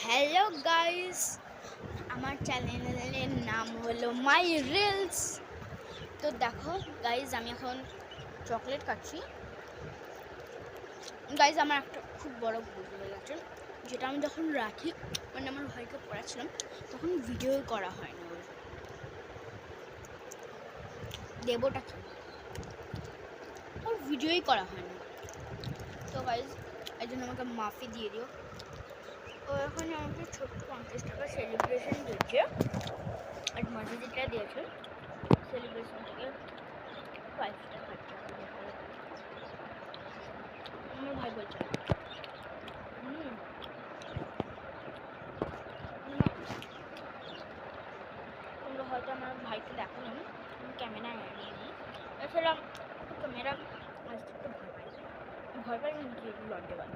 Hello guys, আমার চ্যানেলের নাম হলো মাই রিলস। তো দেখো গাইস, আমি এখন চকলেট খাচ্ছি। গাইস, আমার একটা খুব বড় ভুল হয়ে গেছে, যেটা আমি যখন রাখি মানে আমার ভাইকে পড়াচ্ছিলাম তখন ভিডিও করা হয়নি, ওর দেবটা কি ওর ভিডিওই করা হয়নি। তো গাইস, এই জন্য আমাকে মাফি দিয়ে দিও। ও এখন আমাকে ছোট্ট 50 টাকা সেলিব্রেশন দিচ্ছে, আর মাঝে যেটা দিয়েছে সেলিব্রেশন থেকে 5টা খরচা করে। আমার ভাই বলছে তোমরা হয়তো আমার ভাইকে দেখো নি, আমি ক্যামেরা নিয়ে নিই। এছাড়া ক্যামেরা আসতে একটু ভয় পাই, ভয় পাই নিজে লজ্জা পাই।